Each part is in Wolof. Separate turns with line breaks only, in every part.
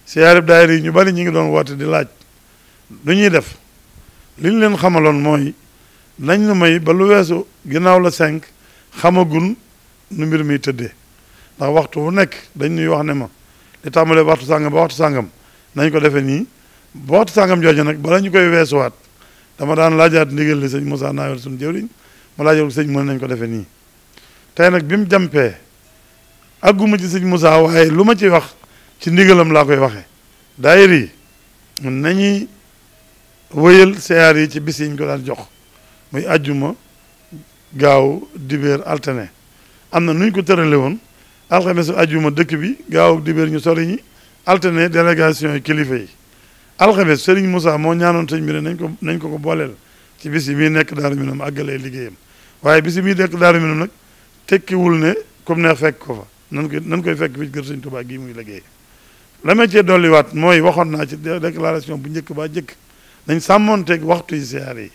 siyaare daayira yi ñu bari ñu ngi doon woote di laaj lu ñuy def li ñu leen xamaloon mooy nañ la may ba lu weesu ginnaaw la 5 xamagun nu mbir mi tëddee ndax waxtu wu nekk dañ ñuy wax ne ma li tàmbalee waxtu sàngam ba waxtu sàngam nañ ko defee nii ba waxtu sàngam jooju nag bala ñu koy weesuwaat dama daan laajaat ndigal li sëñ Moussa Nawel suñu jëwriñ mu laajal sëñ mën nañ ko defee nii tey nag bi mu jàmpee àgguma ci sëñ Moussa waaye lu ma ci wax ci ndigalam laa koy waxee daayira yi nañuy wëyal siyaar yi ci bis yi ñu ko daan jox muy ajjuma gaaw dibéer alterné am na nuñ ko tërale woon alxames ajjuma dëkk bi gaaw dibéer ñu sori ñi alterné délégation yi kilifa yi alxames Serigne Moussa moo ñaanoon sëñ bi ne nañ ko booleel ci bis yi muy nekk Daaru Minam àggalee liggéeyam waaye bis yi muy nekk Daaru Minam nag tekkiwul ne comme neex fekk ko fa nan koy fekk fii kër sëñ Tuubaa gii muy liggéey la ma cee dolliwaat mooy waxoon naa ci déclaration bu njëkk ba njëkk nañ sàmmoonteeg waxtu yi siyaare yi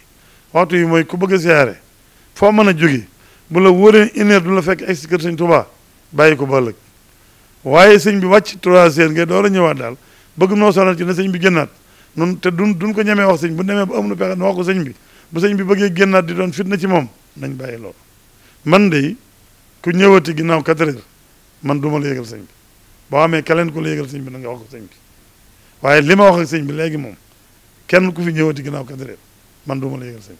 waxtu yi mooy ku bëgg a siyaare foo mën a jóge bu la wóoree 1 heure du la fekk egsi kër sëñ Tuubaa bàyyi ko ba ëllëg waaye sëñ bi wàcc 3 heures ngay door a ñëwaat daal bëgg noo sonal ci ne sëñ bi génnaat nun te duñ ko ñemee wax sëñ bu demee ba amul pexe nu wax ko sëñ bi bu sëñ bi bëggee génnaat di doon fitna ci moom nañ bàyyi loolu man de ku ñëwati ginnaaw 4 heures man du ma la yëgal sëñ bi boo amee kaleen ku la yëgal sëñ bi na nga wax ko sëñ bi waaye li ma wax ak sëñ bi léegi moom kenn ku fi ñëwati ginnaaw 4 heures man du ma la yëgal sëñ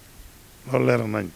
bi loolu leer nañ